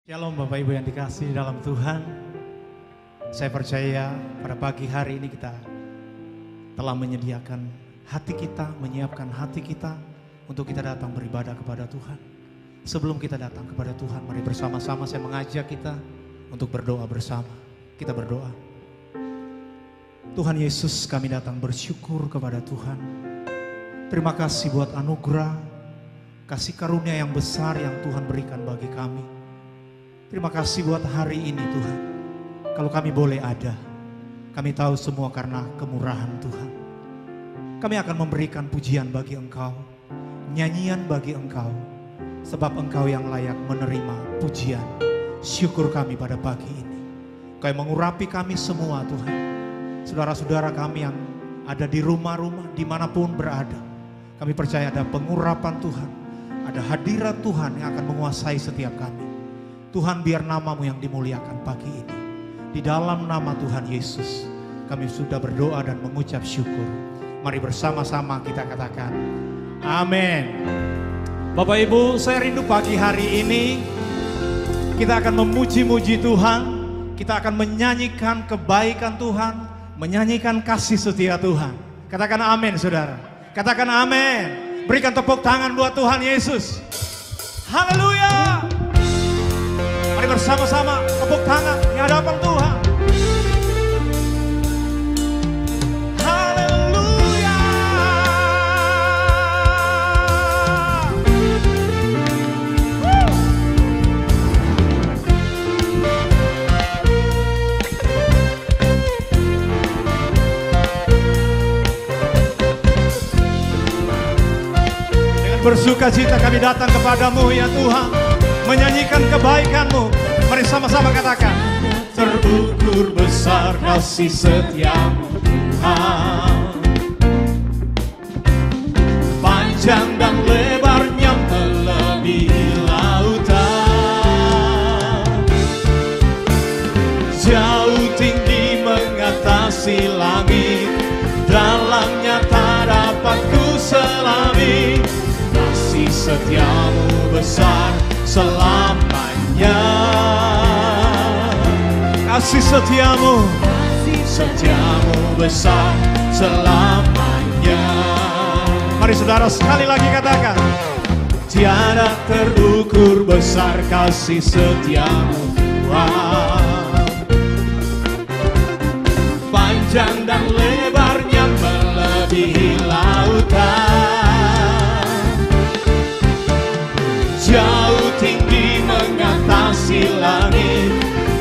Shalom Bapak Ibu yang dikasihi dalam Tuhan. Saya percaya pada pagi hari ini kita telah menyediakan hati kita, menyiapkan hati kita untuk kita datang beribadah kepada Tuhan. Sebelum kita datang kepada Tuhan, mari bersama-sama saya mengajak kita untuk berdoa bersama. Kita berdoa. Tuhan Yesus, kami datang bersyukur kepada Tuhan. Terima kasih buat anugerah, kasih karunia yang besar yang Tuhan berikan bagi kami. Terima kasih buat hari ini Tuhan. Kalau kami boleh ada, kami tahu semua karena kemurahan Tuhan. Kami akan memberikan pujian bagi Engkau, nyanyian bagi Engkau, sebab Engkau yang layak menerima pujian, syukur kami pada pagi ini. Kau yang mengurapi kami semua Tuhan. Saudara-saudara kami yang ada di rumah-rumah, dimanapun berada. Kami percaya ada pengurapan Tuhan, ada hadirat Tuhan yang akan menguasai setiap kami. Tuhan, biar namamu yang dimuliakan pagi ini. Di dalam nama Tuhan Yesus kami sudah berdoa dan mengucap syukur. Mari bersama-sama kita katakan amin. Bapak Ibu, saya rindu pagi hari ini kita akan memuji-muji Tuhan. Kita akan menyanyikan kebaikan Tuhan, menyanyikan kasih setia Tuhan. Katakan amin saudara. Katakan amin. Berikan tepuk tangan buat Tuhan Yesus. Haleluya. Mari bersama-sama tepuk tangan di hadapan Tuhan. Haleluya. Dengan bersuka cita kami datang kepadamu ya Tuhan, menyanyikan kebaikan-Mu. Mari sama-sama katakan. Terukur besar kasih setiamu Tuhan, panjang dan lebarnya melebihi lautan, jauh tinggi mengatasi langit, dalamnya tak dapat ku selami. Kasih setiamu besar selamanya. Kasih setiamu besar selamanya. Mari saudara sekali lagi katakan. Tiada terukur besar kasih setiamu Tuhan, panjang dan lebarnya melebihi lautan, jauh tinggi mengatasi langit,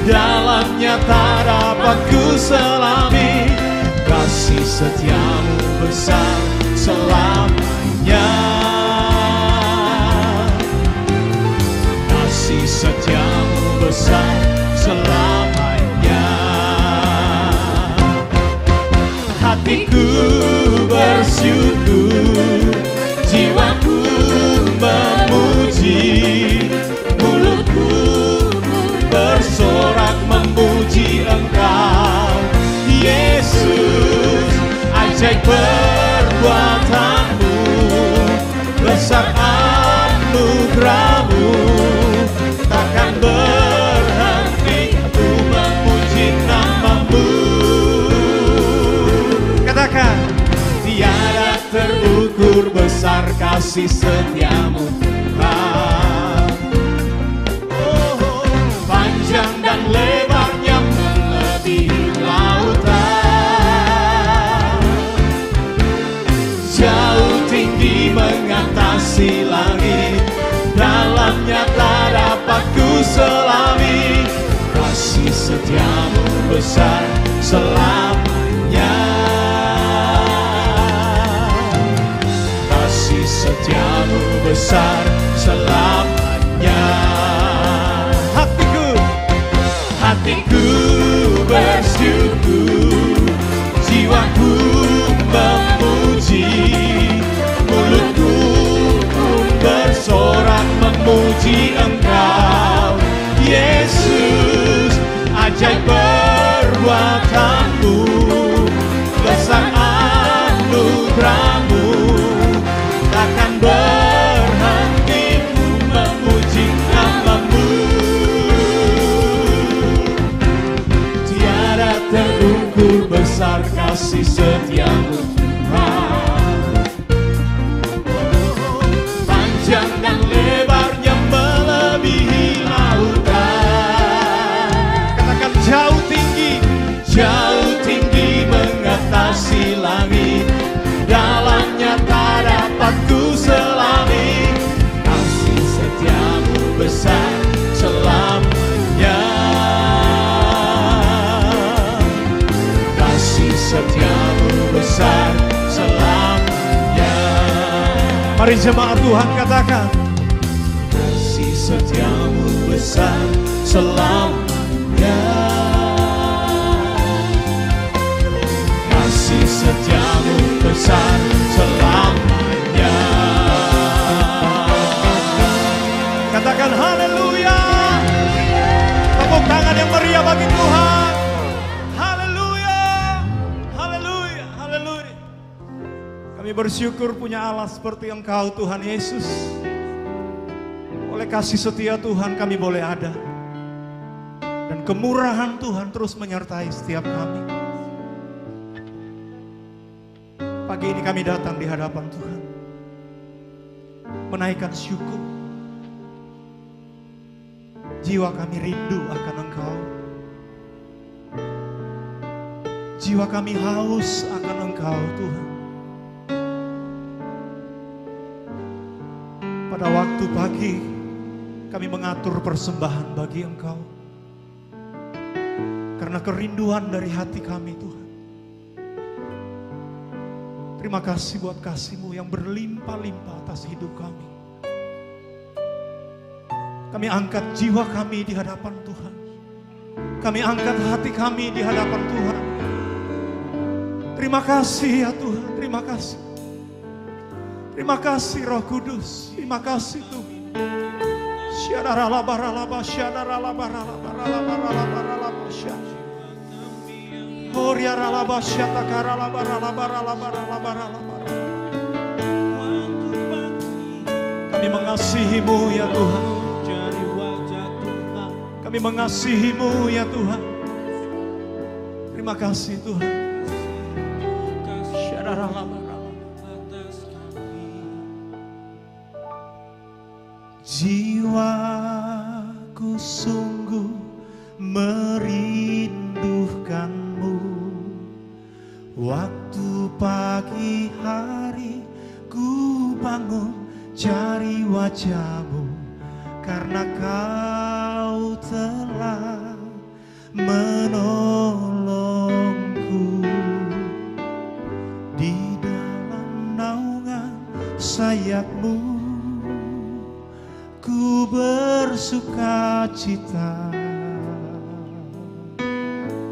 dalamnya tak dapat ku selami. Kasih setiamu besar selamanya. Kasih setiamu besar selamanya. Hatiku bersyukur, jiwaku memuji, mulutku bersorak memuji Engkau Yesus. Ajaib perbuatanmu, besar anugerahmu, takkan berhenti ku memuji namamu. Katakan. Tiada terukur besar kasih setiamu Tuhan, panjang dan lebarnya melebihi lautan, jauh tinggi mengatasi langit, dalamnya tak dapat ku selami. Kasih setiamu besar selamanya. Kasih setiamu besar selamanya. Hatiku bersyukur, jiwaku memuji, mulutku bersorak memuji Engkau Yesus. Ajaib perbuatanmu, besar anugerahmu, takkan berhenti ku memuji namamu. kasih setiamu Tuhan. Panjang dan lebarnya melebihi lautan. Katakan jauh tinggi mengatasi langit. Dalamnya tak dapat ku selami. Kasih setiamu besar selamanya. Kasih setiamu besar selamanya. Mari jemaat Tuhan katakan, kasih setiamu besar selamanya. Kasih setiamu besar selamanya. Katakan haleluya. Tepuk tangan yang meriah bagi Tuhan. Haleluya. Haleluya. Haleluya. Kami bersyukur punya Allah seperti Engkau Tuhan Yesus. Oleh kasih setia Tuhan kami boleh ada. Dan kemurahan Tuhan terus menyertai setiap kami. Pagi ini kami datang di hadapan Tuhan, menaikkan syukur. Jiwa kami rindu akan Engkau. Jiwa kami haus akan Engkau Tuhan. Pada waktu pagi kami mengatur persembahan bagi Engkau. Karena kerinduan dari hati kami Tuhan. Terima kasih buat kasih-Mu yang berlimpah-limpah atas hidup kami. Kami angkat jiwa kami di hadapan Tuhan. Kami angkat hati kami di hadapan Tuhan. Terima kasih ya Tuhan, terima kasih. Terima kasih Roh Kudus, terima kasih Tuhan. Syadaralah-baralaba, syadaralah-baralaba, kami mengasihi-Mu ya Tuhan. Kami mengasihi-Mu ya Tuhan. Terima kasih Tuhan. Jiwaku sungguh merindukan-Mu. Waktu pagi hari ku bangun cari wajah-Mu, karena Kau telah menolongku. Di dalam naungan sayap-Mu ku bersuka cita.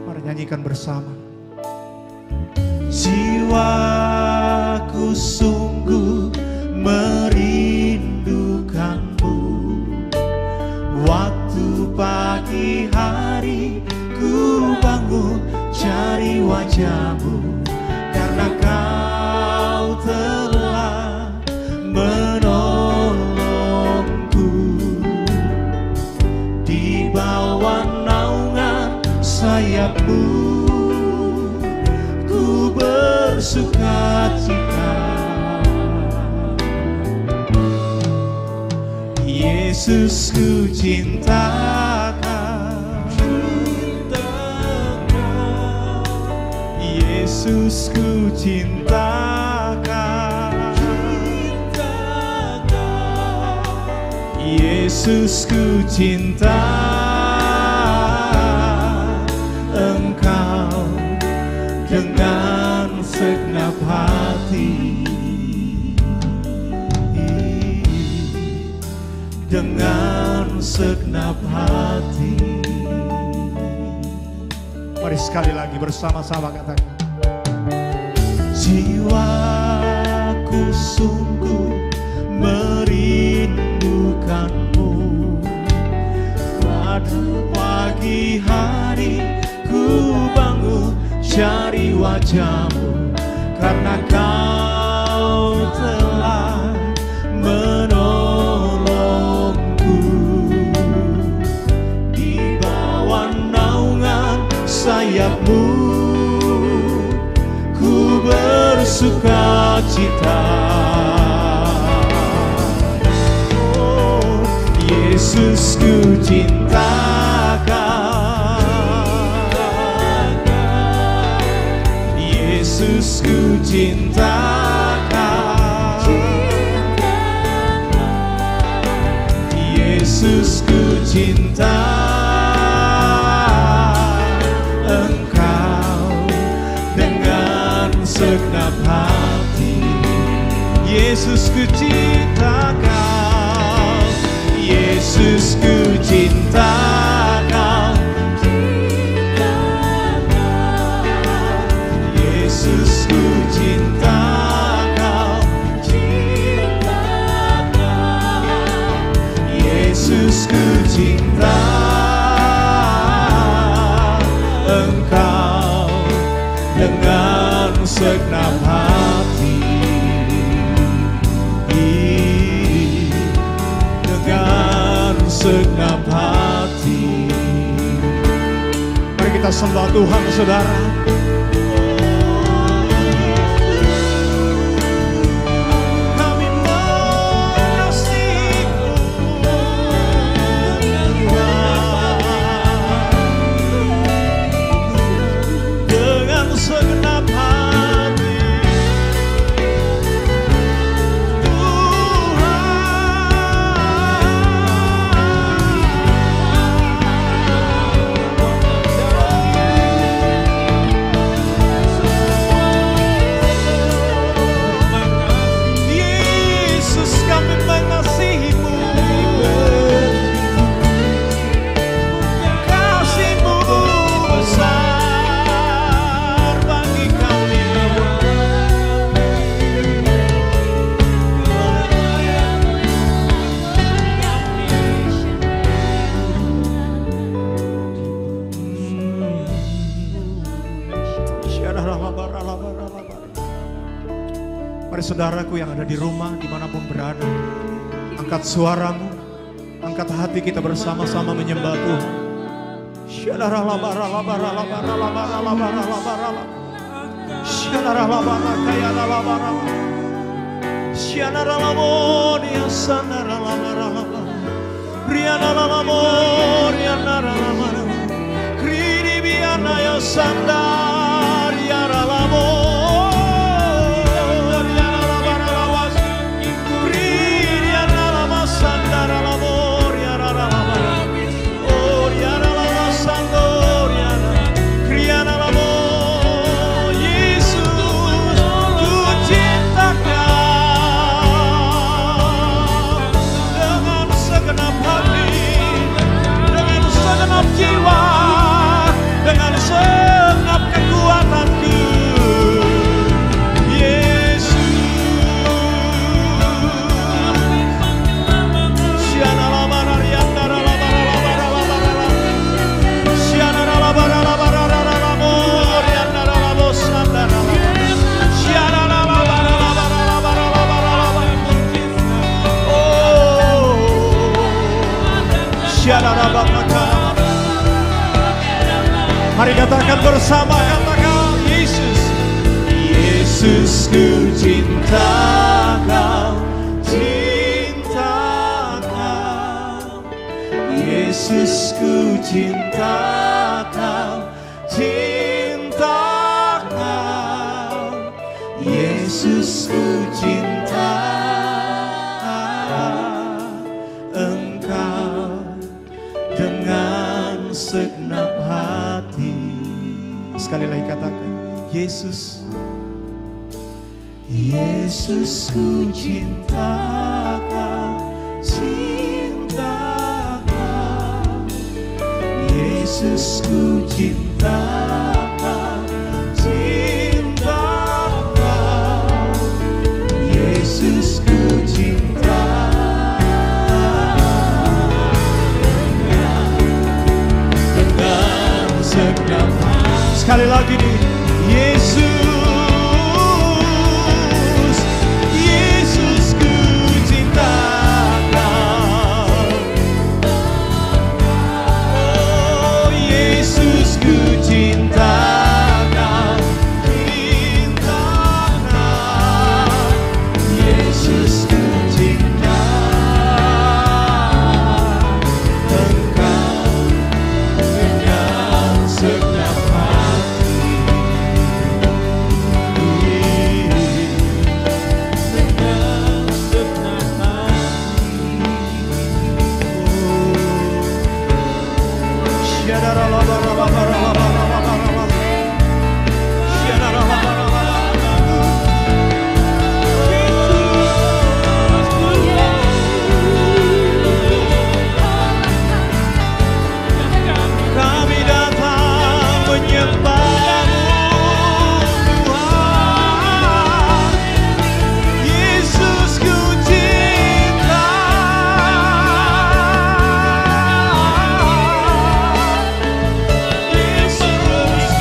Mari nyanyikan bersama. Jiwaku sungguh merindukan-Mu. Waktu pagi hari ku bangun cari wajah-Mu, karena Kau telah menolongku. Di bawah naungan sayap-Mu ku bersuka cita. Yesus ku cinta Kau, Yesus ku cinta Kau, Yesus ku cinta Engkau dengan segenap hati. Dengan segenap hati. Mari sekali lagi bersama-sama katakan. Jiwaku sungguh merindukan-Mu. Pada pagi hari ku bangun cari wajah-Mu, karena Kau telah menolongku. Di bawah naungan sayap-Mu cinta. Oh, Yesus ku cinta Kau. Yesus ku cinta Kau. Yesus ku cinta Engkau dengan segenap hati. Yesus ku cinta Kau. Yesus ku cinta Kau. Yesus ku cinta Kau. Yesus ku cinta Engkau dengan segenap hati. Dengan segenap hati. Mari kita sembah Tuhan, saudara. Mari saudaraku yang ada di rumah, dimanapun berada, angkat suaramu, angkat hati kita bersama-sama menyembah Tuhan. Mari katakan bersama, katakan Yesus. Yesus ku cinta Kau, cinta Kau. Yesus ku cinta Kau, cinta Kau. Yesus ku cinta Engkau dengan segenap hati. Sekali lagi katakan, Yesus. Yesus ku cinta Kau, cinta Kau. Yesus ku cinta Kau, cinta Kau. Yesus ku cinta dengan segenap hati. Sekali lagi nih, Yesus. Kami datang menyembah-Mu Tuhan. Yesus ku cinta. Yesus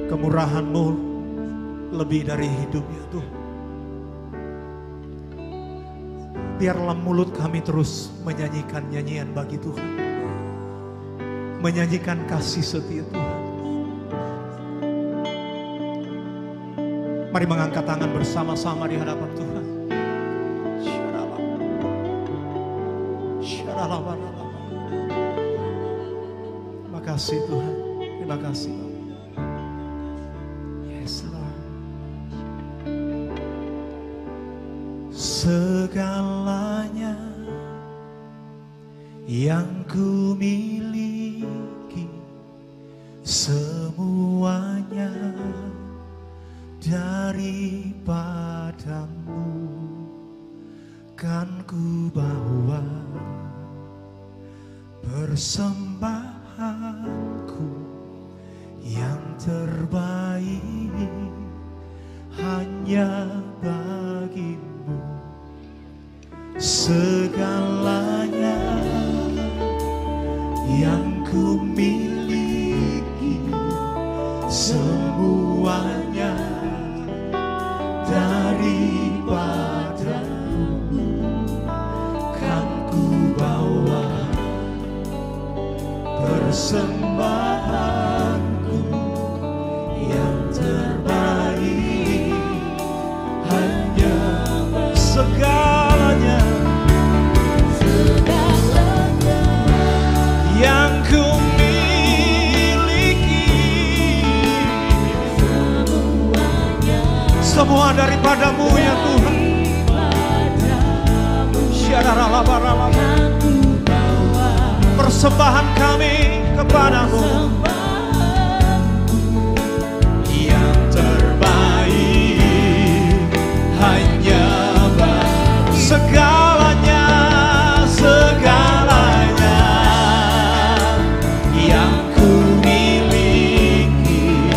kemurahan-Mu lebih dari hidup ya Tuhan. Biarlah mulut kami terus menyanyikan nyanyian bagi Tuhan, menyanyikan kasih setia Tuhan. Mari mengangkat tangan bersama-sama di hadapan Tuhan. Terima kasih Tuhan, terima kasih Bapak. Segalanya yang ku miliki, semuanya daripada-Mu, kan ku bawa persembahanku yang terbaik hanya bagi-Mu. Segalanya yang ku miliki, semuanya daripada-Mu, kan ku bawa persembahanku yang terbaik hanya segalanya yang ku miliki, semua daripada-Mu ya Tuhan. Persembahan kami kepada-Mu yang terbaik hanya segalanya, segalanya yang ku miliki,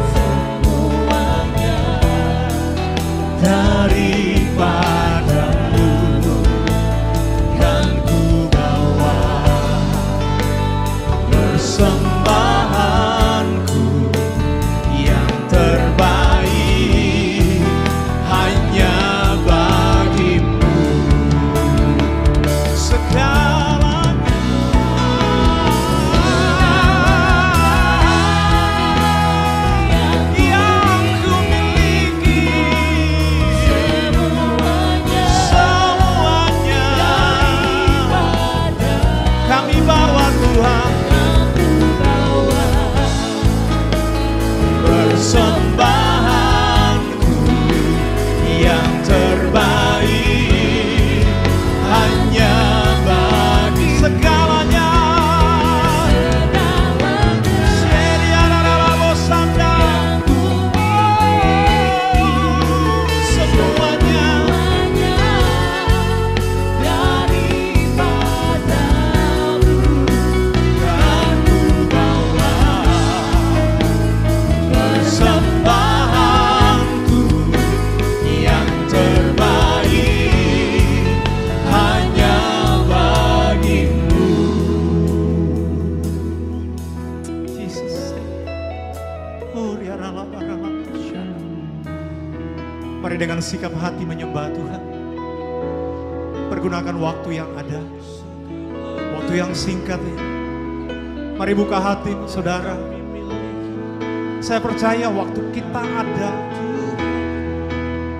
semuanya daripada-Mu, kan ku bawa persembahanku yang terbaik hanya bagi-Mu. Segalanya yang ku miliki, semuanya kami bawa Tuhan persembahanku yang terbaik hanya bagi segalanya. Semuanya daripada-Mu, kan ku bawa persembahanku yang terbaik hanya bagi-Mu. Jesus. Mari dengan sikap hati menyembah Tuhan. Pergunakan waktu yang ada, waktu yang singkat ini. Mari buka hati saudara. Saya percaya waktu kita ada,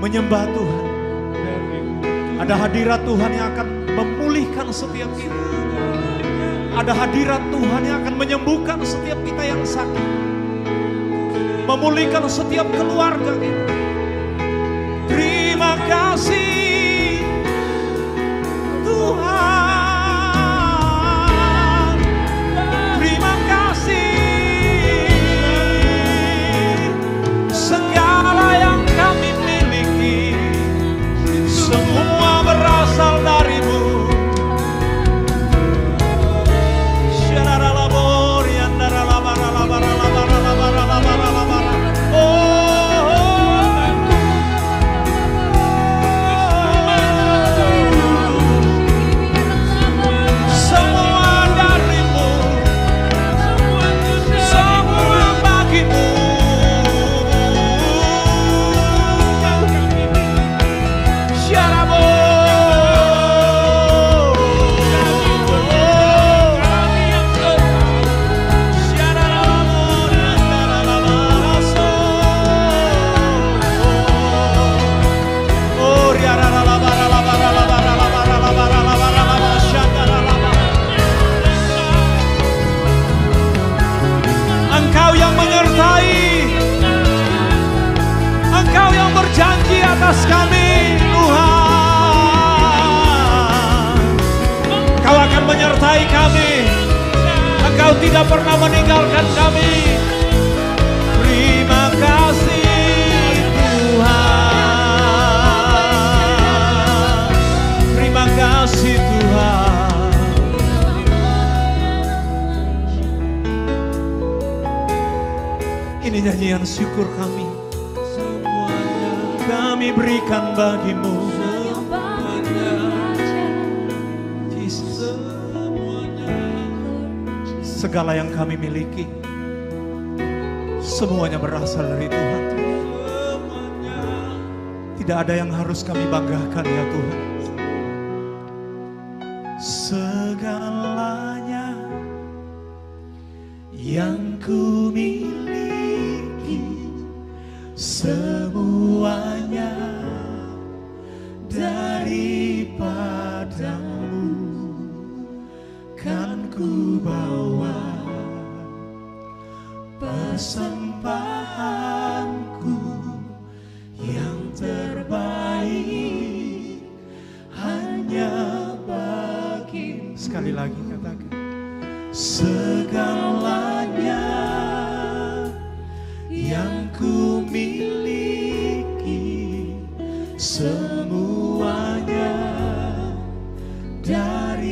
menyembah Tuhan. Ada hadirat Tuhan yang akan memulihkan setiap kita. Ada hadirat Tuhan yang akan menyembuhkan setiap kita yang sakit. Memulihkan setiap keluarga kita. Terima kasih Tuhan. Terima kasih. Segala yang kami miliki semua berasal darimu. Janji atas kami Tuhan, Kau akan menyertai kami. Engkau tidak pernah meninggalkan kami. Terima kasih Tuhan. Terima kasih Tuhan. Ini nyanyian syukur kami. Kami berikan bagimu segala yang kami miliki, semuanya berasal dari Tuhan. Tidak ada yang harus kami banggakan ya Tuhan. Segalanya yang ku miliki, semuanya daripadamu kan ku bawa. Persembahanku yang terbaik hanya bagimu. Sekali lagi katakan, segalanya yang ku miliki, semuanya daripadamu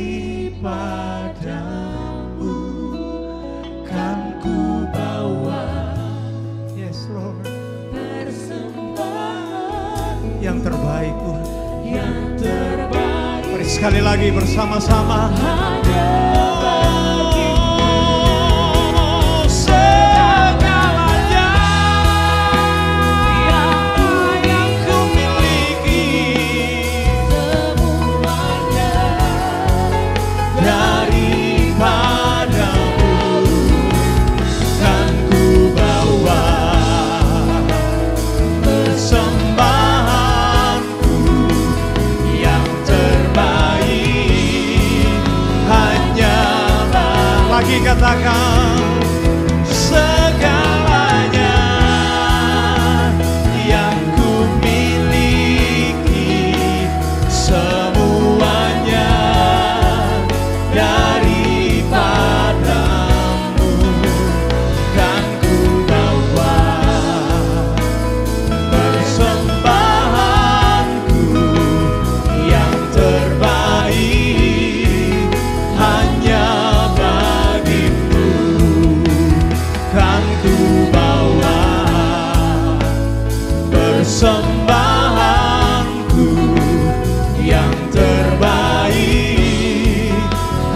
kan ku bawa. Yes Lord. Persembahan yang terbaik Tuhan, yang terbaik. Mari sekali lagi bersama-sama. Katakan segalanya yang ku miliki, semuanya daripadamu kan ku bawa. Persembahanku yang terbaik hanya persembahanku yang terbaik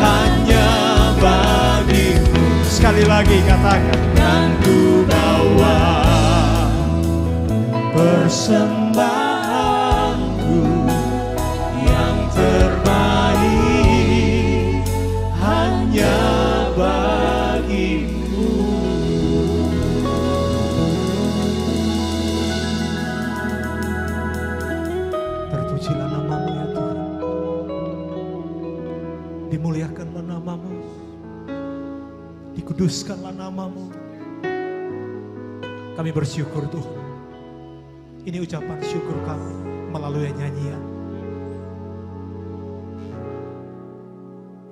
hanya bagimu. Sekali lagi katakan, kan ku bawa persembahanku yang terbaik hanya bagimu. Dimuliakanlah nama-Mu, dikuduskanlah nama-Mu. Kami bersyukur Tuhan. Ini ucapan syukur kami melalui nyanyian.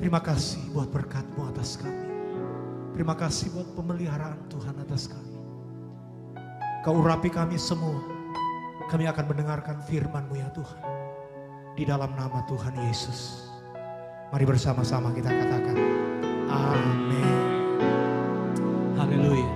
Terima kasih buat berkat-Mu atas kami. Terima kasih buat pemeliharaan Tuhan atas kami. Kau urapi kami semua. Kami akan mendengarkan firman-Mu ya Tuhan. Di dalam nama Tuhan Yesus. Mari bersama-sama kita katakan amin. Haleluya.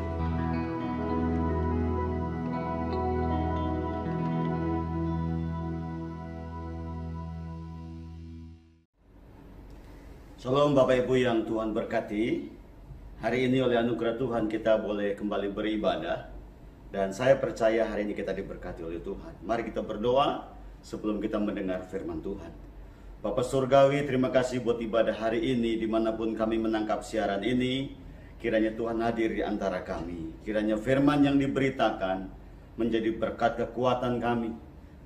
Shalom Bapak Ibu yang Tuhan berkati. Hari ini oleh anugerah Tuhan kita boleh kembali beribadah. Dan saya percaya hari ini kita diberkati oleh Tuhan. Mari kita berdoa sebelum kita mendengar firman Tuhan. Bapak Surgawi, terima kasih buat ibadah hari ini. Dimanapun kami menangkap siaran ini, kiranya Tuhan hadir di antara kami. Kiranya firman yang diberitakan menjadi berkat kekuatan kami.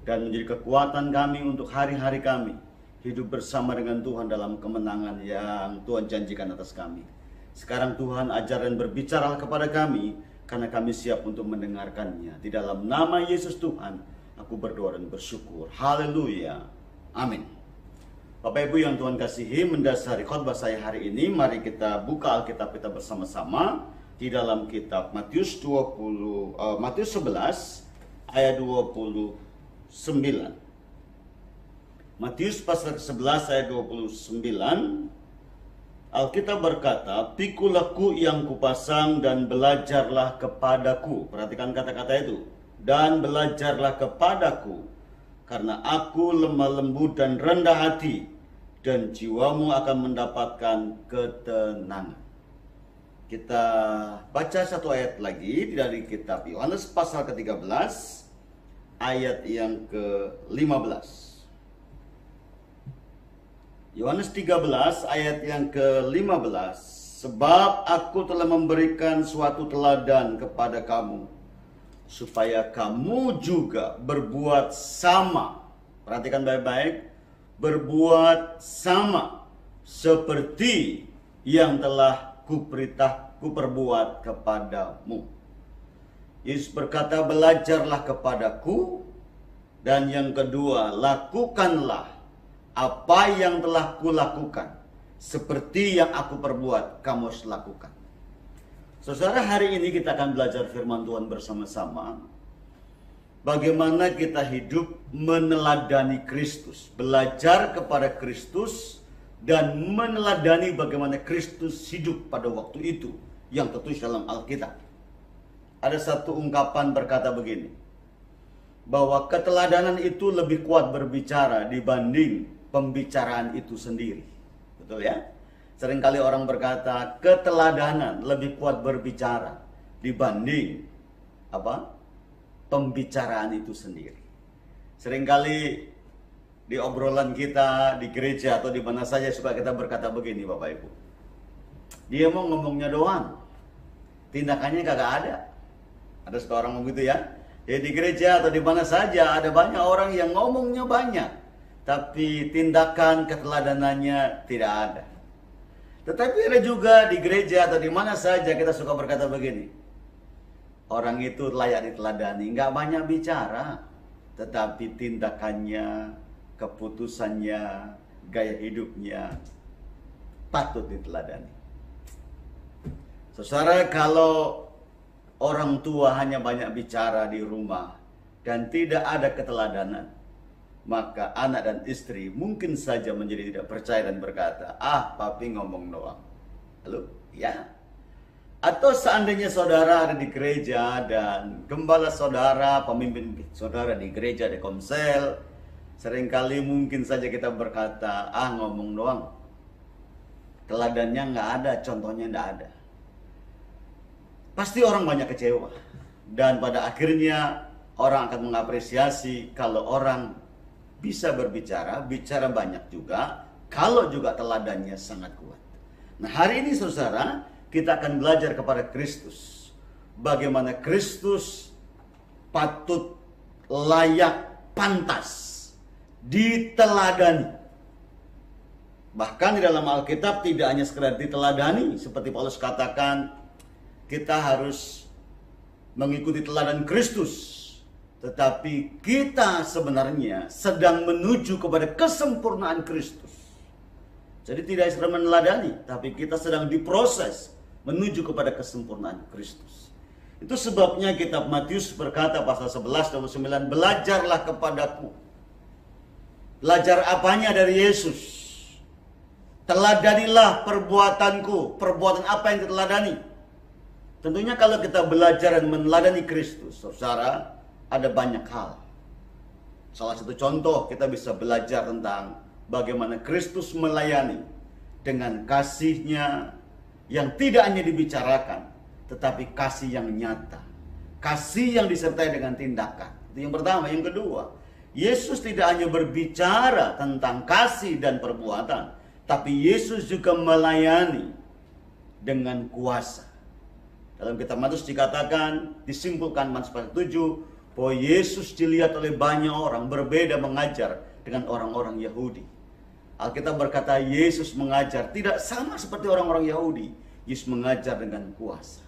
Dan menjadi kekuatan kami untuk hari-hari kami. Hidup bersama dengan Tuhan dalam kemenangan yang Tuhan janjikan atas kami. Sekarang Tuhan ajar dan berbicara kepada kami, karena kami siap untuk mendengarkannya. Di dalam nama Yesus Tuhan, aku berdoa dan bersyukur. Haleluya. Amin. Bapak Ibu yang Tuhan kasihi, mendasari khotbah saya hari ini, mari kita buka Alkitab kita bersama-sama di dalam kitab Matius 11 ayat 29. Matius pasal 11 ayat 29, Alkitab berkata, "Pikulah-Ku yang kupasang dan belajarlah kepadaku." Perhatikan kata-kata itu. Dan belajarlah kepadaku, karena aku lemah lembut dan rendah hati, dan jiwamu akan mendapatkan ketenangan. Kita baca satu ayat lagi dari kitab Yohanes pasal ke-13, ayat yang ke-15. Yohanes 13 ayat yang ke-15. "Sebab aku telah memberikan suatu teladan kepada kamu, supaya kamu juga berbuat sama." Perhatikan baik-baik. "Berbuat sama seperti yang telah kuperbuat kepadamu." Yesus berkata, belajarlah kepadaku. Dan yang kedua, lakukanlah apa yang telah kulakukan, seperti yang aku perbuat, kamu harus lakukan. Saudara, hari ini kita akan belajar firman Tuhan bersama-sama. Bagaimana kita hidup meneladani Kristus. Belajar kepada Kristus dan meneladani bagaimana Kristus hidup pada waktu itu, yang tertulis dalam Alkitab. Ada satu ungkapan berkata begini, bahwa keteladanan itu lebih kuat berbicara dibanding pembicaraan itu sendiri. Betul ya? Seringkali orang berkata keteladanan lebih kuat berbicara dibanding pembicaraan itu sendiri. Seringkali di obrolan kita di gereja atau di mana saja suka kita berkata begini, Bapak Ibu. Dia mau ngomongnya doang, tindakannya kagak ada. Ada suka orang ngomong gitu ya. Di gereja atau di mana saja ada banyak orang yang ngomongnya banyak, tapi tindakan keteladanannya tidak ada. Tetapi ada juga di gereja atau di mana saja kita suka berkata begini, orang itu layak diteladani, nggak banyak bicara, tetapi tindakannya, keputusannya, gaya hidupnya patut diteladani. Saudara, kalau orang tua hanya banyak bicara di rumah dan tidak ada keteladanan, maka anak dan istri mungkin saja menjadi tidak percaya dan berkata, papi ngomong doang. Lalu, ya. Atau seandainya saudara ada di gereja dan gembala saudara, pemimpin saudara di gereja, di komsel, seringkali mungkin saja kita berkata, ngomong doang. Teladannya nggak ada, contohnya nggak ada. Pasti orang banyak kecewa. Dan pada akhirnya orang akan mengapresiasi kalau orang bisa berbicara, bicara banyak juga, kalau juga teladannya sangat kuat. Nah, hari ini saudara, kita akan belajar kepada Kristus. Bagaimana Kristus patut, layak, pantas diteladani. Bahkan di dalam Alkitab tidak hanya sekedar diteladani, seperti Paulus katakan, kita harus mengikuti teladan Kristus. Tetapi kita sebenarnya sedang menuju kepada kesempurnaan Kristus. Jadi tidak sekedar meneladani, tapi kita sedang diproses menuju kepada kesempurnaan Kristus. Itu sebabnya kitab Matius berkata pasal 11:29, belajarlah kepadaku. Belajar apanya dari Yesus? Teladanilah perbuatanku. Perbuatan apa yang diteladani? Tentunya kalau kita belajar dan meneladani Kristus, saudara, ada banyak hal. Salah satu contoh kita bisa belajar tentang bagaimana Kristus melayani dengan kasih-Nya yang tidak hanya dibicarakan, tetapi kasih yang nyata. Kasih yang disertai dengan tindakan. Itu yang pertama. Yang kedua, Yesus tidak hanya berbicara tentang kasih dan perbuatan, tapi Yesus juga melayani dengan kuasa. Dalam kitab Matius dikatakan, disimpulkan Matius pasal 7, bahwa Yesus dilihat oleh banyak orang berbeda mengajar dengan orang-orang Yahudi. Alkitab berkata Yesus mengajar tidak sama seperti orang-orang Yahudi. Yesus mengajar dengan kuasa.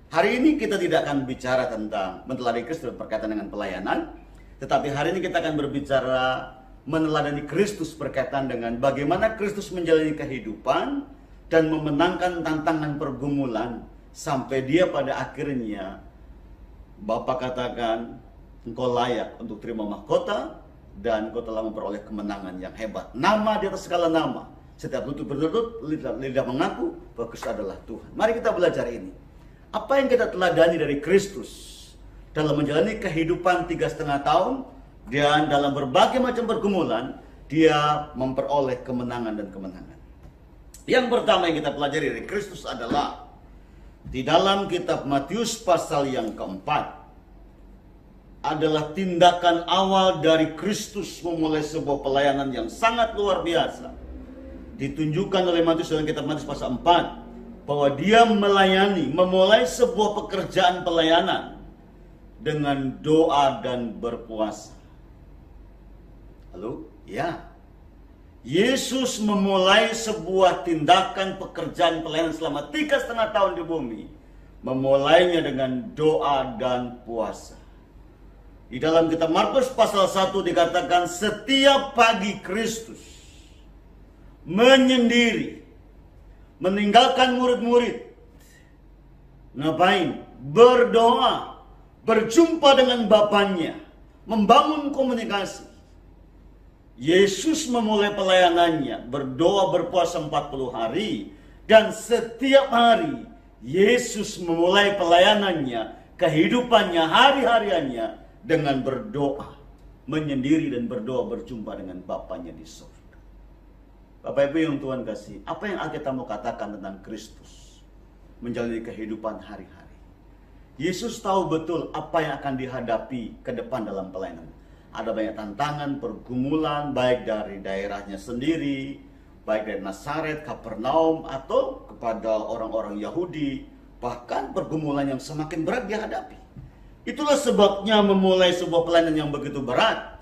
Hari ini kita tidak akan bicara tentang meneladani Kristus berkaitan dengan pelayanan, tetapi hari ini kita akan berbicara meneladani Kristus berkaitan dengan bagaimana Kristus menjalani kehidupan dan memenangkan tantangan pergumulan sampai dia pada akhirnya Bapa katakan engkau layak untuk terima mahkota dan engkau telah memperoleh kemenangan yang hebat. Nama di atas segala nama. Setiap lutut berlutut, lidah mengaku bahwa Kristus adalah Tuhan. Mari kita belajar ini. Apa yang kita teladani dari Kristus dalam menjalani kehidupan 3,5 tahun dan dalam berbagai macam pergumulan, dia memperoleh kemenangan dan kemenangan. Yang pertama yang kita pelajari dari Kristus adalah di dalam kitab Matius pasal yang keempat adalah tindakan awal dari Kristus memulai sebuah pelayanan yang sangat luar biasa. Ditunjukkan oleh Matius dalam kitab Matius pasal 4 bahwa dia melayani, memulai sebuah pekerjaan pelayanan dengan doa dan berpuasa. Lalu, ya, Yesus memulai sebuah tindakan pekerjaan pelayanan selama 3,5 tahun di bumi. Memulainya dengan doa dan puasa. Di dalam kitab Markus pasal 1 dikatakan setiap pagi Kristus menyendiri, meninggalkan murid-murid. Ngapain? Berdoa, berjumpa dengan Bapaknya, membangun komunikasi. Yesus memulai pelayanannya berdoa berpuasa 40 hari dan setiap hari Yesus memulai pelayanannya, kehidupannya, hari-hariannya dengan berdoa, menyendiri dan berdoa berjumpa dengan Bapaknya di surga. Bapak Ibu yang Tuhan kasih, apa yang Alkitab mau katakan tentang Kristus menjalani kehidupan hari-hari? Yesus tahu betul apa yang akan dihadapi ke depan dalam pelayanan. Ada banyak tantangan, pergumulan, baik dari daerahnya sendiri, baik dari Nazaret, Kapernaum, atau kepada orang-orang Yahudi. Bahkan pergumulan yang semakin berat dihadapi. Itulah sebabnya memulai sebuah pelayanan yang begitu berat.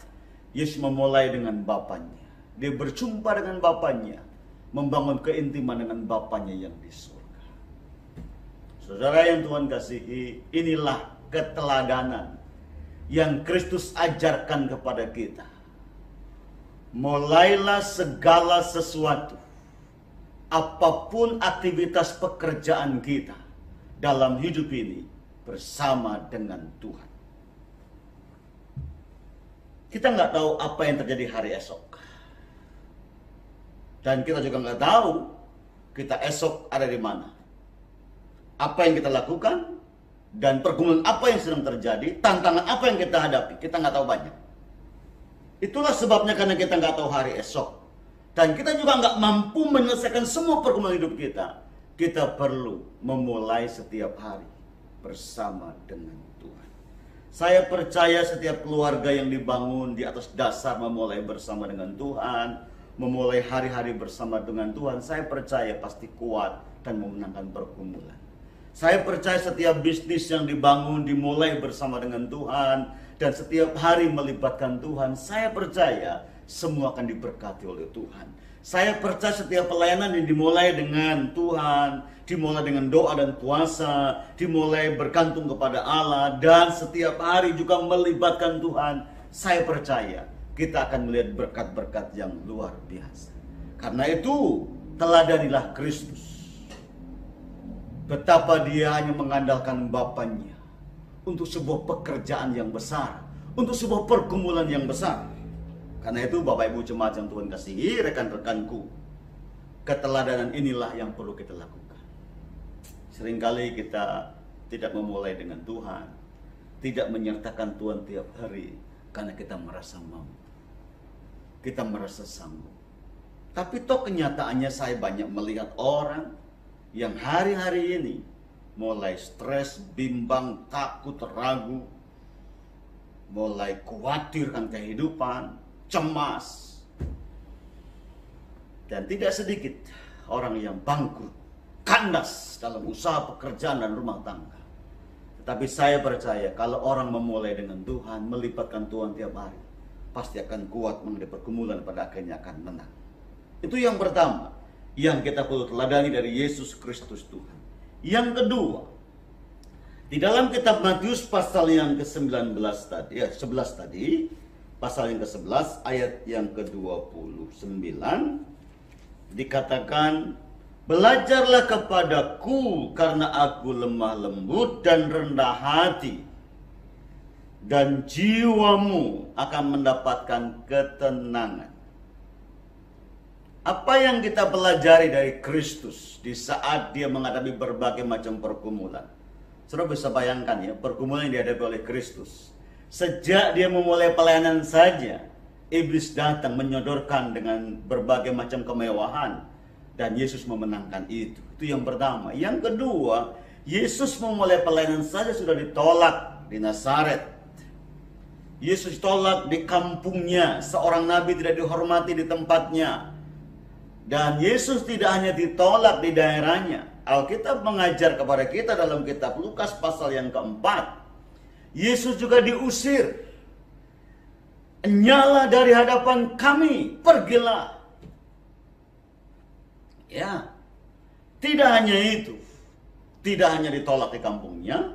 Yesus memulai dengan Bapaknya. Dia berjumpa dengan Bapaknya, membangun keintiman dengan Bapaknya yang di surga. Saudara yang Tuhan kasihi, inilah keteladanan yang Kristus ajarkan kepada kita. Mulailah segala sesuatu, apapun aktivitas pekerjaan kita dalam hidup ini bersama dengan Tuhan. Kita nggak tahu apa yang terjadi hari esok. Dan kita juga nggak tahu kita esok ada di mana. Apa yang kita lakukan dan pergumulan apa yang sedang terjadi, tantangan apa yang kita hadapi, kita nggak tahu banyak. Itulah sebabnya karena kita nggak tahu hari esok. Dan kita juga nggak mampu menyelesaikan semua pergumulan hidup kita. Kita perlu memulai setiap hari bersama dengan Tuhan. Saya percaya setiap keluarga yang dibangun di atas dasar memulai bersama dengan Tuhan, memulai hari-hari bersama dengan Tuhan, saya percaya pasti kuat dan memenangkan pergumulan. Saya percaya setiap bisnis yang dibangun dimulai bersama dengan Tuhan dan setiap hari melibatkan Tuhan, saya percaya semua akan diberkati oleh Tuhan. Saya percaya setiap pelayanan yang dimulai dengan Tuhan, dimulai dengan doa dan puasa, dimulai bergantung kepada Allah, dan setiap hari juga melibatkan Tuhan. Saya percaya kita akan melihat berkat-berkat yang luar biasa. Karena itu, teladanilah Kristus. Betapa dia hanya mengandalkan Bapaknya untuk sebuah pekerjaan yang besar, untuk sebuah pergumulan yang besar. Karena itu Bapak Ibu jemaat yang Tuhan kasihi, rekan-rekanku, keteladanan inilah yang perlu kita lakukan. Seringkali kita tidak memulai dengan Tuhan, tidak menyertakan Tuhan tiap hari, karena kita merasa mampu, kita merasa sanggup. Tapi toh kenyataannya saya banyak melihat orang yang hari-hari ini mulai stres, bimbang, takut, ragu, mulai khawatir akan kehidupan, cemas. Dan tidak sedikit orang yang bangkrut, kandas dalam usaha pekerjaan dan rumah tangga. Tetapi saya percaya kalau orang memulai dengan Tuhan, melibatkan Tuhan tiap hari, pasti akan kuat menghadapi pergumulan, pada akhirnya akan menang. Itu yang pertama yang kita perlu teladani dari Yesus Kristus Tuhan. Yang kedua, di dalam kitab Matius pasal yang ke-19 tadi, 11 tadi, pasal yang ke-11 ayat yang ke-29 dikatakan, belajarlah kepadaku karena aku lemah lembut dan rendah hati, dan jiwamu akan mendapatkan ketenangan. Apa yang kita pelajari dari Kristus di saat dia menghadapi berbagai macam pergumulan? Saudara bisa bayangkan ya, pergumulan yang dihadapi oleh Kristus. Sejak dia memulai pelayanan saja, iblis datang menyodorkan dengan berbagai macam kemewahan, dan Yesus memenangkan itu. Itu yang pertama. Yang kedua, Yesus memulai pelayanan saja sudah ditolak di Nazaret. Yesus ditolak di kampungnya, seorang nabi tidak dihormati di tempatnya. Dan Yesus tidak hanya ditolak di daerahnya. Alkitab mengajar kepada kita dalam kitab Lukas pasal yang keempat, Yesus juga diusir. Nyala dari hadapan kami, pergilah. Ya, tidak hanya itu. Tidak hanya ditolak di kampungnya,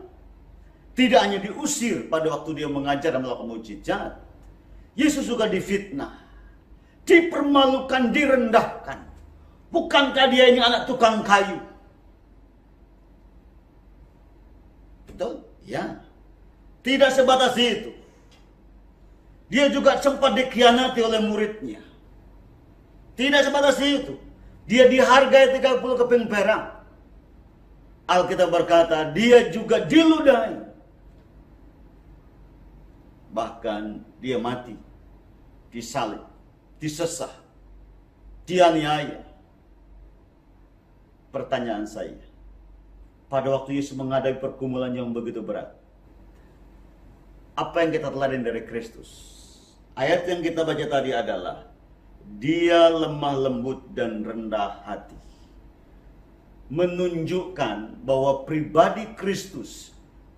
tidak hanya diusir pada waktu dia mengajar dan melakukan mukjizat. Yesus juga difitnah, dipermalukan, direndahkan. Bukankah dia ini anak tukang kayu? Betul? Ya. Tidak sebatas itu. Dia juga sempat dikhianati oleh muridnya. Tidak sebatas itu. Dia dihargai 30 keping perak. Alkitab berkata, dia juga diludahi. Bahkan dia mati, disalib, disesah, dianiaya. Pertanyaan saya, pada waktu Yesus menghadapi pergumulan yang begitu berat, apa yang kita teladani dari Kristus? Ayat yang kita baca tadi adalah, dia lemah lembut dan rendah hati. Menunjukkan bahwa pribadi Kristus,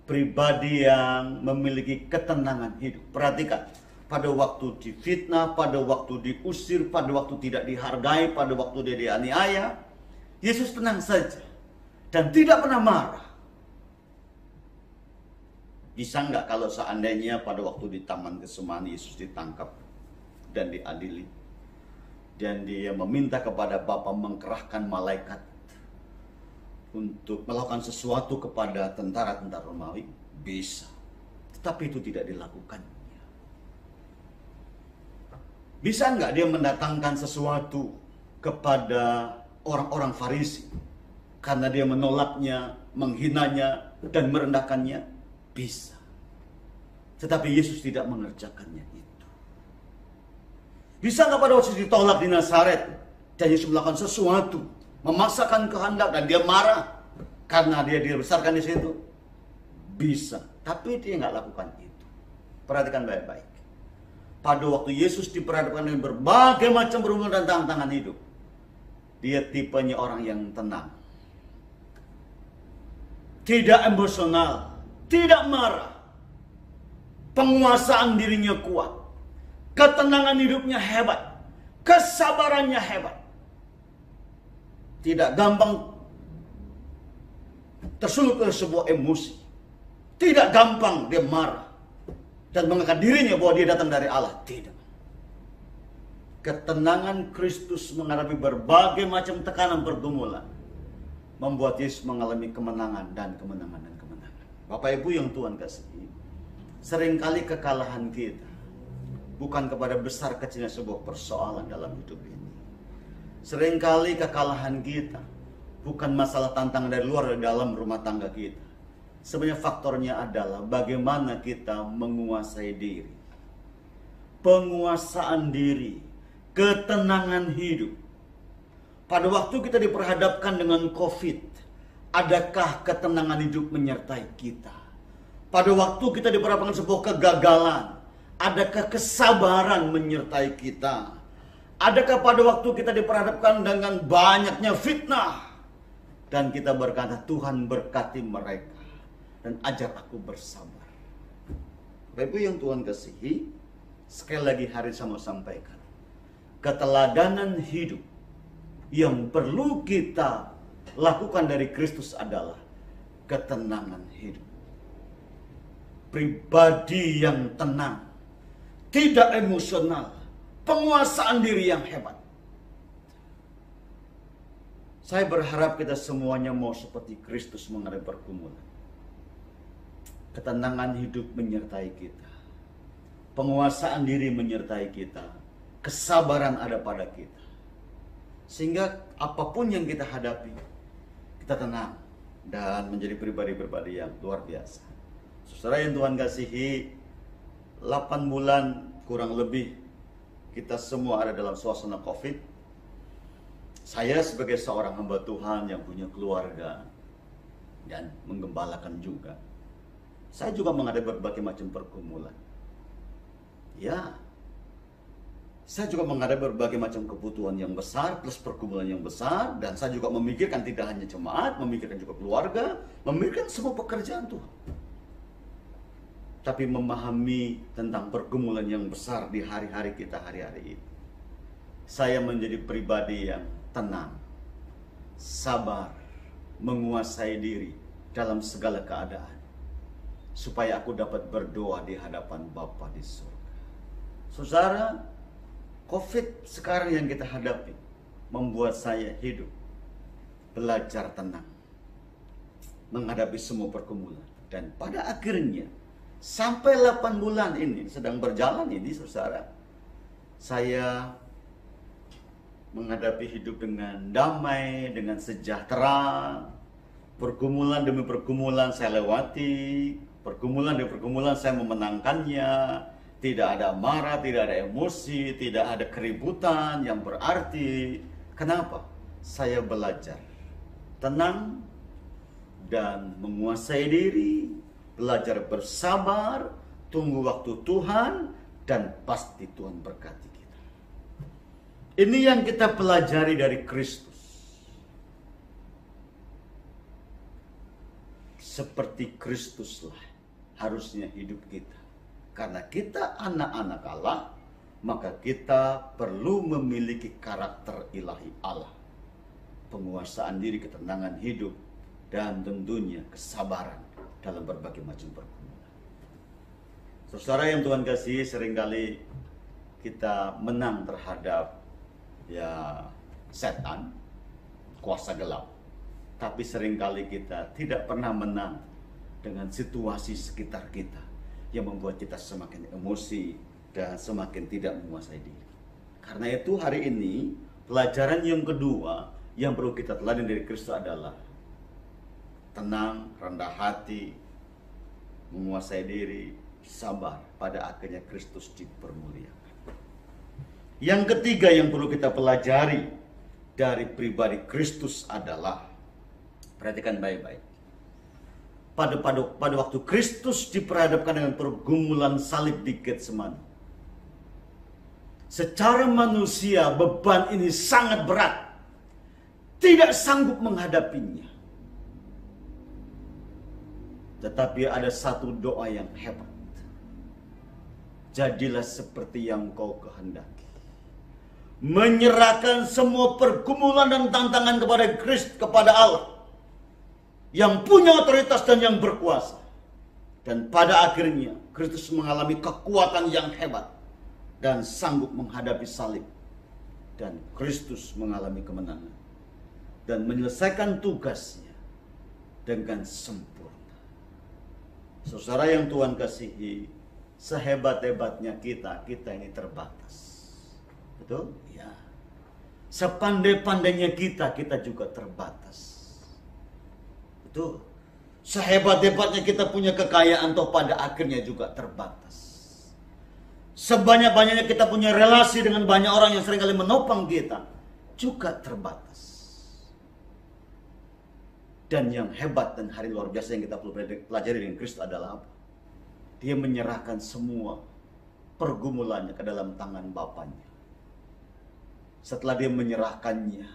pribadi yang memiliki ketenangan hidup. Perhatikan, pada waktu difitnah, pada waktu diusir, pada waktu tidak dihargai, pada waktu dia dianiaya, Yesus tenang saja dan tidak pernah marah. Bisa nggak kalau seandainya pada waktu di Taman Getsemani Yesus ditangkap dan diadili, dan dia meminta kepada Bapa mengkerahkan malaikat untuk melakukan sesuatu kepada tentara-tentara Romawi? Bisa, tetapi itu tidak dilakukan. Bisa nggak dia mendatangkan sesuatu kepada orang-orang Farisi karena dia menolaknya, menghinanya, dan merendahkannya? Bisa. Tetapi Yesus tidak mengerjakannya itu. Bisa nggak pada waktu ditolak di Nazaret dan Yesus melakukan sesuatu, memaksakan kehendak, dan dia marah karena dia dibesarkan di situ? Bisa. Tapi dia nggak lakukan itu. Perhatikan baik-baik. Pada waktu Yesus diperhadapkan dengan berbagai macam pergumulan dan tantangan hidup, dia tipenya orang yang tenang, tidak emosional, tidak marah, penguasaan dirinya kuat, ketenangan hidupnya hebat, kesabarannya hebat. tidak gampang tersulut oleh sebuah emosi, tidak gampang dia marah dan mengangkat dirinya bahwa dia datang dari Allah. Tidak. Ketenangan Kristus menghadapi berbagai macam tekanan pergumulan membuat Yesus mengalami kemenangan dan kemenangan dan kemenangan. Bapak Ibu yang Tuhan kasihi, seringkali kekalahan kita bukan kepada besar kecilnya sebuah persoalan dalam hidup ini. Seringkali kekalahan kita bukan masalah tantangan dari luar dan dalam rumah tangga kita. Sebenarnya faktornya adalah bagaimana kita menguasai diri. Penguasaan diri, ketenangan hidup. Pada waktu kita diperhadapkan dengan COVID, adakah ketenangan hidup menyertai kita? Pada waktu kita diperhadapkan sebuah kegagalan, adakah kesabaran menyertai kita? Adakah pada waktu kita diperhadapkan dengan banyaknya fitnah dan kita berkata, Tuhan berkati mereka dan ajar aku bersabar. Bapak Ibu yang Tuhan kasihi, sekali lagi hari saya mau sampaikan, keteladanan hidup yang perlu kita lakukan dari Kristus adalah ketenangan hidup. Pribadi yang tenang, tidak emosional, penguasaan diri yang hebat. Saya berharap kita semuanya mau seperti Kristus menghadapi pergumulan. Ketenangan hidup menyertai kita, penguasaan diri menyertai kita, kesabaran ada pada kita. Sehingga apapun yang kita hadapi, kita tenang dan menjadi pribadi-pribadi yang luar biasa. Saudara yang Tuhan kasihi, 8 bulan kurang lebih kita semua ada dalam suasana COVID. Saya sebagai seorang hamba Tuhan yang punya keluarga dan menggembalakan juga, saya juga menghadapi berbagai macam pergumulan. Ya, saya juga menghadapi berbagai macam kebutuhan yang besar plus pergumulan yang besar, dan saya juga memikirkan tidak hanya jemaat, memikirkan juga keluarga, memikirkan semua pekerjaan Tuhan. Tapi memahami tentang pergumulan yang besar di hari-hari kita hari-hari ini, saya menjadi pribadi yang tenang, sabar, menguasai diri dalam segala keadaan, supaya aku dapat berdoa di hadapan Bapa di surga. Saudara, COVID sekarang yang kita hadapi membuat saya hidup, belajar tenang, menghadapi semua pergumulan. Dan pada akhirnya, sampai 8 bulan ini sedang berjalan ini, saudara, saya menghadapi hidup dengan damai, dengan sejahtera. Pergumulan demi pergumulan saya lewati, pergumulan demi pergumulan saya memenangkannya. Tidak ada marah, tidak ada emosi, tidak ada keributan yang berarti. Kenapa? Saya belajar tenang dan menguasai diri, belajar bersabar, tunggu waktu Tuhan, dan pasti Tuhan berkati kita. Ini yang kita pelajari dari Kristus. Seperti Kristuslah harusnya hidup kita. Karena kita anak-anak Allah, maka kita perlu memiliki karakter ilahi Allah. Penguasaan diri, ketenangan hidup, dan tentunya kesabaran dalam berbagai macam pergumulan. Saudara yang Tuhan kasihi, seringkali kita menang terhadap setan, kuasa gelap. Tapi seringkali kita tidak pernah menang dengan situasi sekitar kita yang membuat kita semakin emosi dan semakin tidak menguasai diri. Karena itu hari ini pelajaran yang kedua yang perlu kita teladani dari Kristus adalah tenang, rendah hati, menguasai diri, sabar. Pada akhirnya Kristus dipermuliakan. Yang ketiga yang perlu kita pelajari dari pribadi Kristus adalah, perhatikan baik-baik, pada waktu Kristus diperhadapkan dengan pergumulan salib di Getsemani, secara manusia beban ini sangat berat, tidak sanggup menghadapinya. Tetapi ada satu doa yang hebat. Jadilah seperti yang kau kehendaki. menyerahkan semua pergumulan dan tantangan kepada Kristus, kepada Allah yang punya otoritas dan yang berkuasa. Dan pada akhirnya Kristus mengalami kekuatan yang hebat dan sanggup menghadapi salib, dan Kristus mengalami kemenangan dan menyelesaikan tugasnya dengan sempurna. Saudara yang Tuhan kasihi, sehebat-hebatnya kita ini terbatas. Betul? Ya. Sepandai-pandainya kita juga terbatas. Betul? Sehebat-hebatnya kita punya kekayaan, toh pada akhirnya juga terbatas. Sebanyak-banyaknya kita punya relasi dengan banyak orang yang seringkali menopang kita, juga terbatas. Dan yang hebat dan hari luar biasa yang kita perlu pelajari dengan Kristus adalah apa? Dia menyerahkan semua pergumulannya ke dalam tangan Bapaknya. Setelah dia menyerahkannya,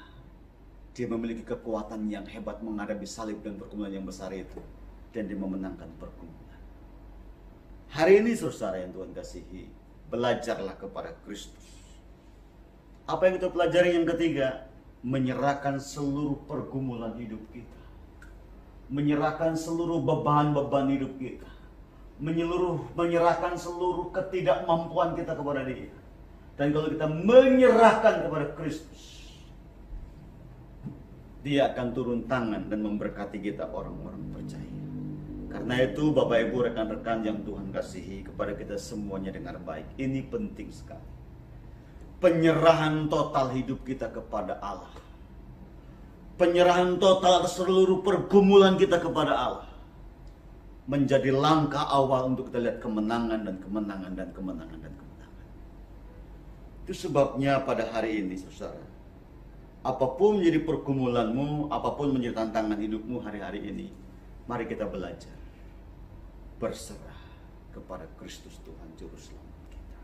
dia memiliki kekuatan yang hebat menghadapi salib dan pergumulan yang besar itu. Dan dia memenangkan pergumulan. Hari ini saudara yang Tuhan kasihi, belajarlah kepada Kristus. Apa yang kita pelajari yang ketiga? Menyerahkan seluruh pergumulan hidup kita. Menyerahkan seluruh beban-beban hidup kita. Menyerahkan seluruh ketidakmampuan kita kepada Dia. Dan kalau kita menyerahkan kepada Kristus, Dia akan turun tangan dan memberkati kita orang-orang percaya. Karena itu Bapak Ibu rekan-rekan yang Tuhan kasihi, kepada kita semuanya dengar baik. Ini penting sekali. Penyerahan total hidup kita kepada Allah. Penyerahan total atas seluruh pergumulan kita kepada Allah. Menjadi langkah awal untuk kita lihat kemenangan dan kemenangan dan kemenangan dan kemenangan. Itu sebabnya pada hari ini saudara, apapun menjadi pergumulanmu, apapun menjadi tantangan hidupmu hari-hari ini, mari kita belajar berserah kepada Kristus Tuhan Juru Selamat kita.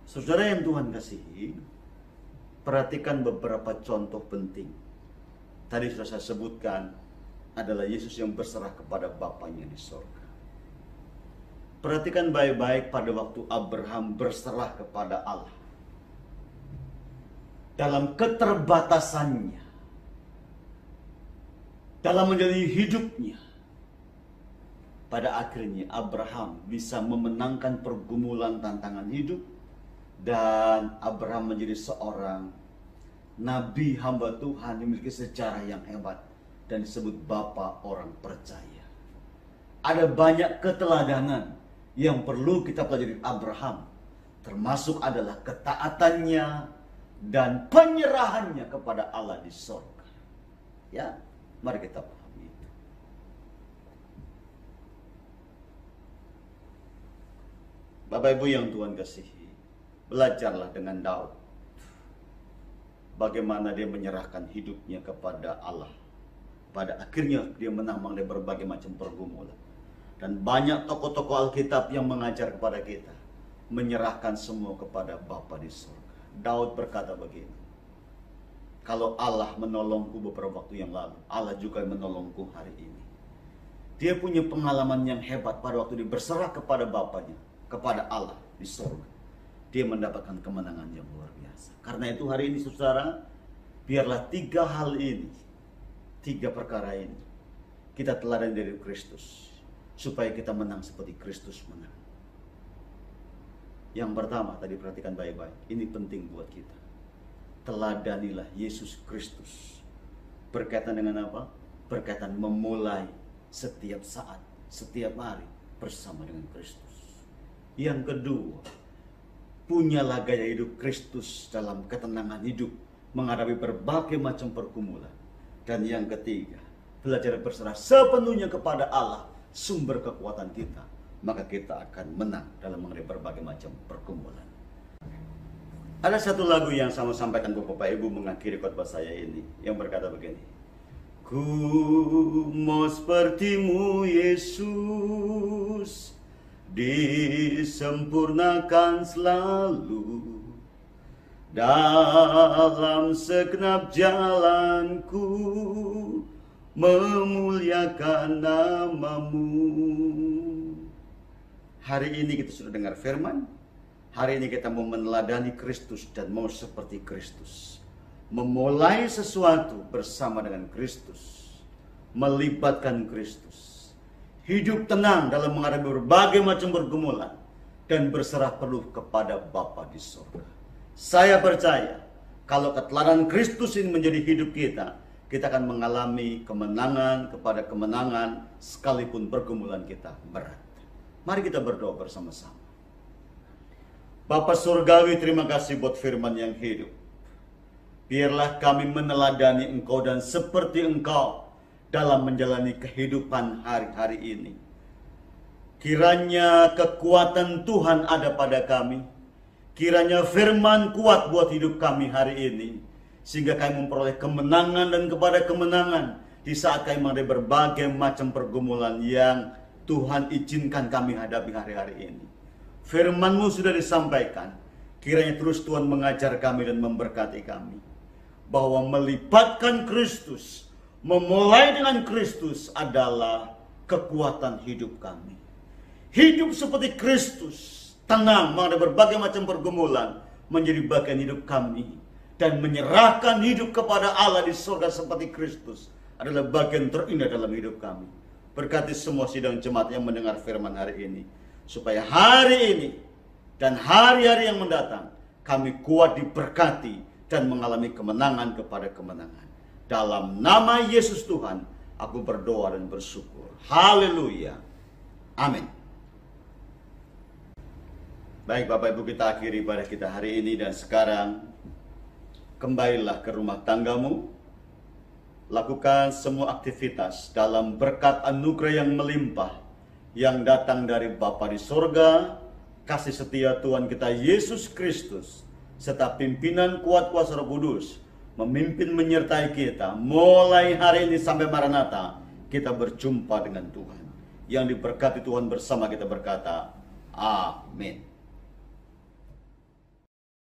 Saudara yang Tuhan kasihi, perhatikan beberapa contoh penting. Tadi sudah saya sebutkan, adalah Yesus yang berserah kepada Bapaknya di sorga. Perhatikan baik-baik pada waktu Abraham berserah kepada Allah. Dalam keterbatasannya, dalam menjalani hidupnya, pada akhirnya Abraham bisa memenangkan pergumulan tantangan hidup, dan Abraham menjadi seorang nabi hamba Tuhan yang memiliki sejarah yang hebat dan disebut Bapa orang percaya. Ada banyak keteladanan yang perlu kita pelajari Abraham, termasuk adalah ketaatannya dan penyerahannya kepada Allah di sorga. Ya, mari kita pahami itu. Bapak Ibu yang Tuhan kasihi, belajarlah dengan Daud. Bagaimana dia menyerahkan hidupnya kepada Allah. Pada akhirnya dia menang mengenai berbagai macam pergumulan. Dan banyak tokoh-tokoh Alkitab yang mengajar kepada kita menyerahkan semua kepada Bapa di surga. Daud berkata begini, kalau Allah menolongku beberapa waktu yang lalu, Allah juga menolongku hari ini. Dia punya pengalaman yang hebat pada waktu dia berserah kepada Bapaknya, kepada Allah di surga. Dia mendapatkan kemenangan yang luar biasa. Karena itu hari ini saudara, biarlah tiga hal ini, tiga perkara ini, kita teladan dari Kristus. Supaya kita menang seperti Kristus menang. Yang pertama, tadi perhatikan baik-baik. Ini penting buat kita. Teladanilah Yesus Kristus. Berkaitan dengan apa? Berkaitan memulai setiap saat, setiap hari bersama dengan Kristus. Yang kedua, punyalah gaya hidup Kristus dalam ketenangan hidup, menghadapi berbagai macam pergumulan. Dan yang ketiga, belajar berserah sepenuhnya kepada Allah, sumber kekuatan kita, maka kita akan menang dalam menghadapi berbagai macam pergumulan. Ada satu lagu yang saya mau sampaikan kepada Bapak Ibu mengakhiri khotbah saya ini, yang berkata begini. Ku mau sepertimu Yesus, disempurnakan selalu dalam segenap jalanku, memuliakan nama-Mu. Hari ini kita sudah dengar firman, Hari ini kita mau meneladani Kristus dan mau seperti Kristus. Memulai sesuatu bersama dengan Kristus. Melibatkan Kristus. Hidup tenang dalam menghadapi berbagai macam pergumulan. Dan berserah penuh kepada Bapa di surga. Saya percaya, kalau keteladan Kristus ini menjadi hidup kita, kita akan mengalami kemenangan kepada kemenangan sekalipun pergumulan kita berat. Mari kita berdoa bersama-sama. Bapa Surgawi, terima kasih buat firman yang hidup. Biarlah kami meneladani Engkau dan seperti Engkau dalam menjalani kehidupan hari-hari ini. Kiranya kekuatan Tuhan ada pada kami. Kiranya firman kuat buat hidup kami hari ini. Sehingga kami memperoleh kemenangan dan kepada kemenangan. Di saat kami menghadapi berbagai macam pergumulan yang Tuhan izinkan kami hadapi hari-hari ini. Firman-Mu sudah disampaikan. Kiranya terus Tuhan mengajar kami dan memberkati kami. Bahwa melibatkan Kristus, memulai dengan Kristus adalah kekuatan hidup kami. Hidup seperti Kristus, tenang menghadapi berbagai macam pergumulan, menjadi bagian hidup kami. Dan menyerahkan hidup kepada Allah di surga seperti Kristus adalah bagian terindah dalam hidup kami. Berkati semua sidang jemaat yang mendengar firman hari ini. Supaya hari ini dan hari-hari yang mendatang kami kuat diberkati dan mengalami kemenangan kepada kemenangan. Dalam nama Yesus Tuhan, aku berdoa dan bersyukur. Haleluya. Amin. Baik Bapak Ibu, kita akhiri ibadah kita hari ini dan sekarang kembalilah ke rumah tanggamu. Lakukan semua aktivitas dalam berkat anugerah yang melimpah yang datang dari Bapa di surga, kasih setia Tuhan kita Yesus Kristus, serta pimpinan kuat kuasa Roh Kudus memimpin menyertai kita mulai hari ini sampai Maranatha. Kita berjumpa dengan Tuhan. Yang diberkati Tuhan bersama kita berkata, amin.